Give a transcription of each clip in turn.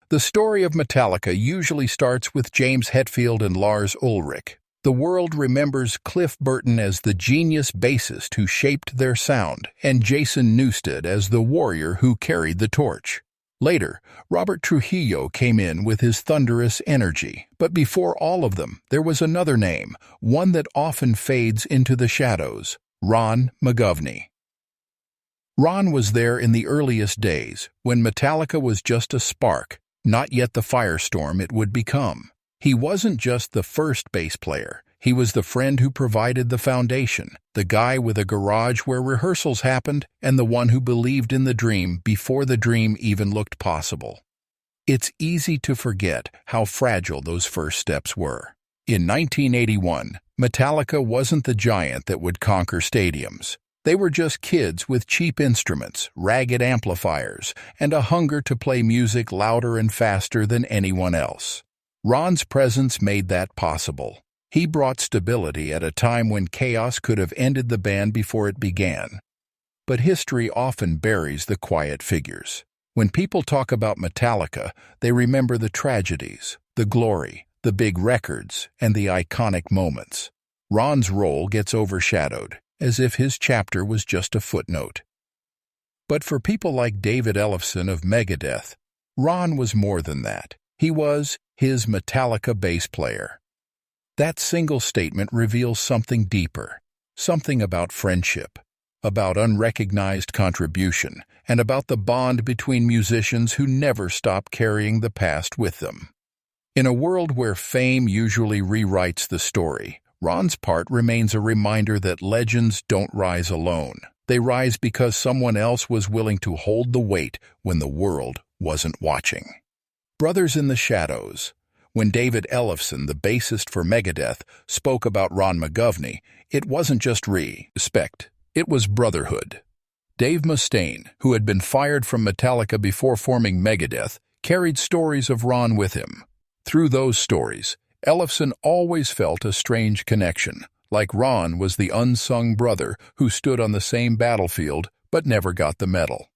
The story of Metallica usually starts with James Hetfield and Lars Ulrich. The world remembers Cliff Burton as the genius bassist who shaped their sound, and Jason Newsted as the warrior who carried the torch. Later, Robert Trujillo came in with his thunderous energy. But before all of them, there was another name, one that often fades into the shadows: Ron McGovney. Ron was there in the earliest days, when Metallica was just a spark, not yet the firestorm it would become. He wasn't just the first bass player. He was the friend who provided the foundation, the guy with a garage where rehearsals happened, and the one who believed in the dream before the dream even looked possible. It's easy to forget how fragile those first steps were. In 1981, Metallica wasn't the giant that would conquer stadiums. They were just kids with cheap instruments, ragged amplifiers, and a hunger to play music louder and faster than anyone else. Ron's presence made that possible. He brought stability at a time when chaos could have ended the band before it began. But history often buries the quiet figures. When people talk about Metallica, they remember the tragedies, the glory, the big records, and the iconic moments. Ron's role gets overshadowed, as if his chapter was just a footnote. But for people like David Ellefson of Megadeth, Ron was more than that. He was his Metallica bass player. That single statement reveals something deeper, something about friendship, about unrecognized contribution, and about the bond between musicians who never stop carrying the past with them. In a world where fame usually rewrites the story, Ron's part remains a reminder that legends don't rise alone. They rise because someone else was willing to hold the weight when the world wasn't watching. Brothers in the shadows. When David Ellefson, the bassist for Megadeth, spoke about Ron McGovney, it wasn't just respect, it was brotherhood. Dave Mustaine, who had been fired from Metallica before forming Megadeth, carried stories of Ron with him. Through those stories, Ellefson always felt a strange connection, like Ron was the unsung brother who stood on the same battlefield but never got the medal.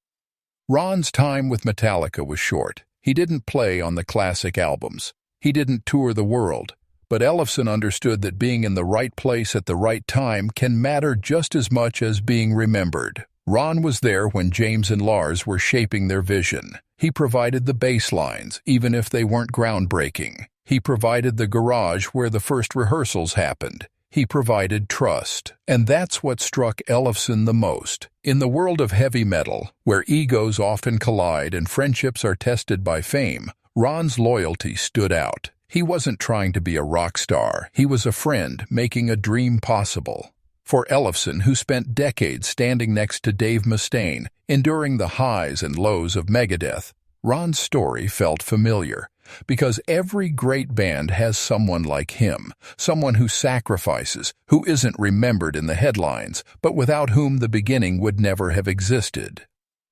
Ron's time with Metallica was short. He didn't play on the classic albums. He didn't tour the world. But Ellefson understood that being in the right place at the right time can matter just as much as being remembered. Ron was there when James and Lars were shaping their vision. He provided the bass lines, even if they weren't groundbreaking. He provided the garage where the first rehearsals happened. He provided trust. And that's what struck Ellefson the most. In the world of heavy metal, where egos often collide and friendships are tested by fame, Ron's loyalty stood out. He wasn't trying to be a rock star. He was a friend making a dream possible. For Ellefson, who spent decades standing next to Dave Mustaine, enduring the highs and lows of Megadeth, Ron's story felt familiar. Because every great band has someone like him, someone who sacrifices, who isn't remembered in the headlines, but without whom the beginning would never have existed.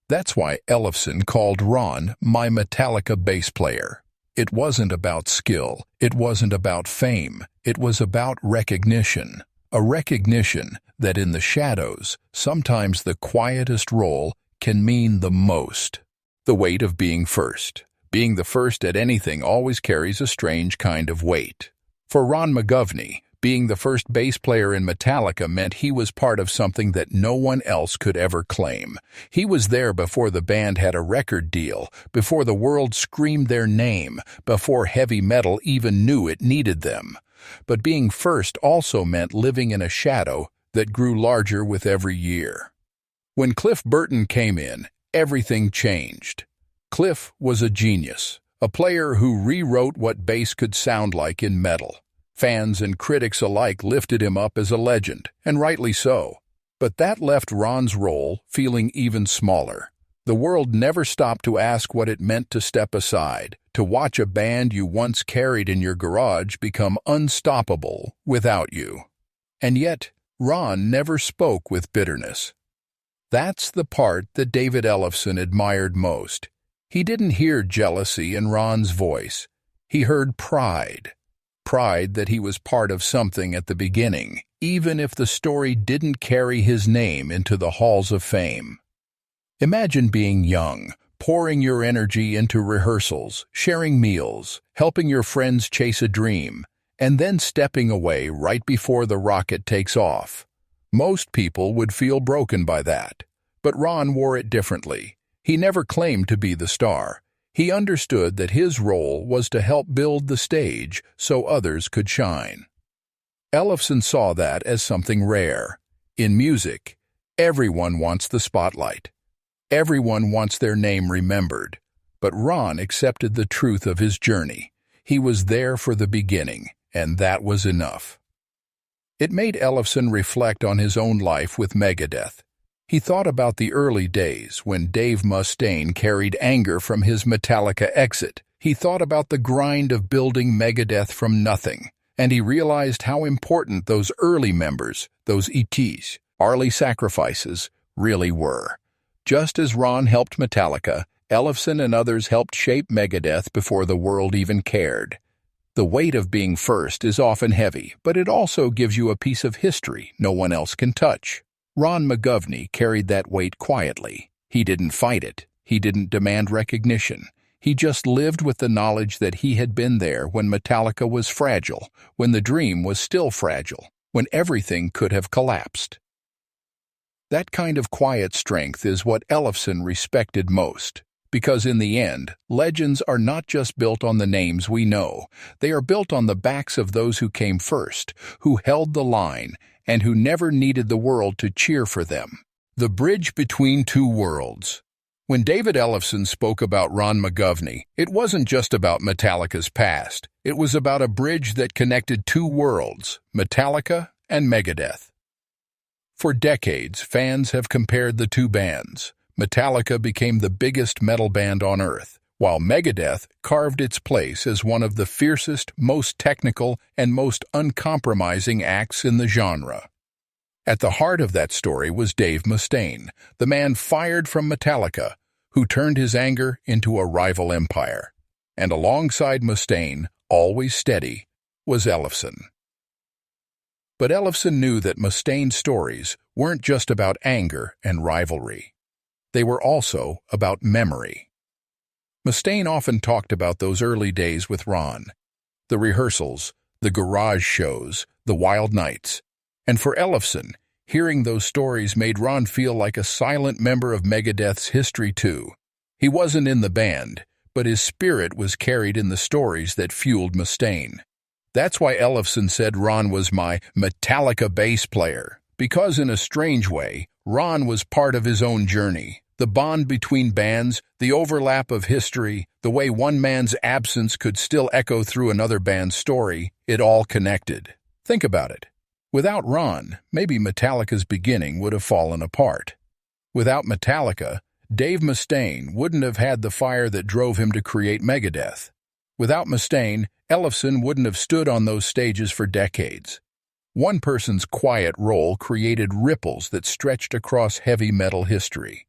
That's why Ellefson called Ron my Metallica bass player. It wasn't about skill, it wasn't about fame, it was about recognition. A recognition that in the shadows, sometimes the quietest role can mean the most. The weight of being first. Being the first at anything always carries a strange kind of weight. For Ron McGovney, being the first bass player in Metallica meant he was part of something that no one else could ever claim. He was there before the band had a record deal, before the world screamed their name, before heavy metal even knew it needed them. But being first also meant living in a shadow that grew larger with every year. When Cliff Burton came in, everything changed. Cliff was a genius, a player who rewrote what bass could sound like in metal. Fans and critics alike lifted him up as a legend, and rightly so. But that left Ron's role feeling even smaller. The world never stopped to ask what it meant to step aside, to watch a band you once carried in your garage become unstoppable without you. And yet, Ron never spoke with bitterness. That's the part that David Ellefson admired most. He didn't hear jealousy in Ron's voice. He heard pride. Pride that he was part of something at the beginning, even if the story didn't carry his name into the halls of fame. Imagine being young, pouring your energy into rehearsals, sharing meals, helping your friends chase a dream, and then stepping away right before the rocket takes off. Most people would feel broken by that, but Ron wore it differently. He never claimed to be the star. He understood that his role was to help build the stage so others could shine. Ellefson saw that as something rare. In music, everyone wants the spotlight. Everyone wants their name remembered. But Ron accepted the truth of his journey. He was there for the beginning, and that was enough. It made Ellefson reflect on his own life with Megadeth. He thought about the early days when Dave Mustaine carried anger from his Metallica exit. He thought about the grind of building Megadeth from nothing, and he realized how important those early members, those ETs, early sacrifices, really were. Just as Ron helped Metallica, Ellefson and others helped shape Megadeth before the world even cared. The weight of being first is often heavy, but it also gives you a piece of history no one else can touch. Ron McGovney carried that weight quietly. He didn't fight it. He didn't demand recognition. He just lived with the knowledge that he had been there when Metallica was fragile, when the dream was still fragile, when everything could have collapsed. That kind of quiet strength is what Ellefson respected most, because in the end, legends are not just built on the names we know. They are built on the backs of those who came first, who held the line, and who never needed the world to cheer for them. The bridge between two worlds. When David Ellefson spoke about Ron McGovney, it wasn't just about Metallica's past. It was about a bridge that connected two worlds, Metallica and Megadeth. For decades, fans have compared the two bands. Metallica became the biggest metal band on Earth, while Megadeth carved its place as one of the fiercest, most technical, and most uncompromising acts in the genre. At the heart of that story was Dave Mustaine, the man fired from Metallica, who turned his anger into a rival empire. And alongside Mustaine, always steady, was Ellefson. But Ellefson knew that Mustaine's stories weren't just about anger and rivalry. They were also about memory. Mustaine often talked about those early days with Ron, the rehearsals, the garage shows, the wild nights. And for Ellefson, hearing those stories made Ron feel like a silent member of Megadeth's history too. He wasn't in the band, but his spirit was carried in the stories that fueled Mustaine. That's why Ellefson said Ron was my Metallica bass player, because in a strange way, Ron was part of his own journey. The bond between bands, the overlap of history, the way one man's absence could still echo through another band's story, it all connected. Think about it. Without Ron, maybe Metallica's beginning would have fallen apart. Without Metallica, Dave Mustaine wouldn't have had the fire that drove him to create Megadeth. Without Mustaine, Ellefson wouldn't have stood on those stages for decades. One person's quiet role created ripples that stretched across heavy metal history.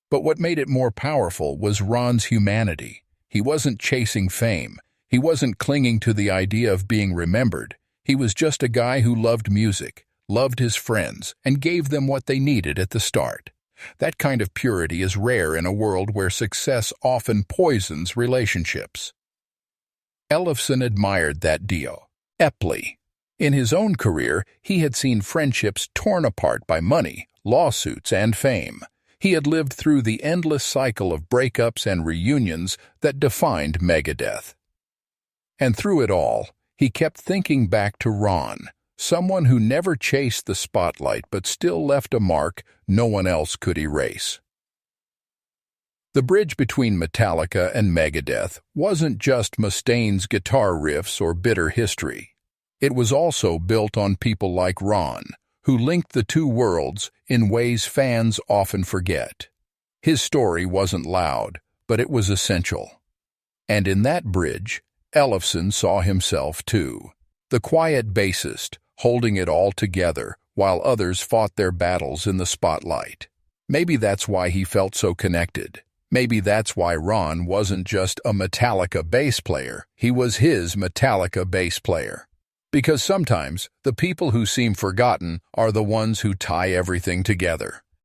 But what made it more powerful was Ron's humanity. He wasn't chasing fame. He wasn't clinging to the idea of being remembered. He was just a guy who loved music, loved his friends, and gave them what they needed at the start. That kind of purity is rare in a world where success often poisons relationships. Ellefson admired that deeply. In his own career, he had seen friendships torn apart by money, lawsuits, and fame. He had lived through the endless cycle of breakups and reunions that defined Megadeth. And through it all, he kept thinking back to Ron, someone who never chased the spotlight but still left a mark no one else could erase. The bridge between Metallica and Megadeth wasn't just Mustaine's guitar riffs or bitter history. It was also built on people like Ron, who linked the two worlds in ways fans often forget. His story wasn't loud, but it was essential. And in that bridge, Ellefson saw himself too. The quiet bassist, holding it all together while others fought their battles in the spotlight. Maybe that's why he felt so connected. Maybe that's why Ron wasn't just a Metallica bass player, he was his Metallica bass player. Because sometimes, the people who seem forgotten are the ones who tie everything together.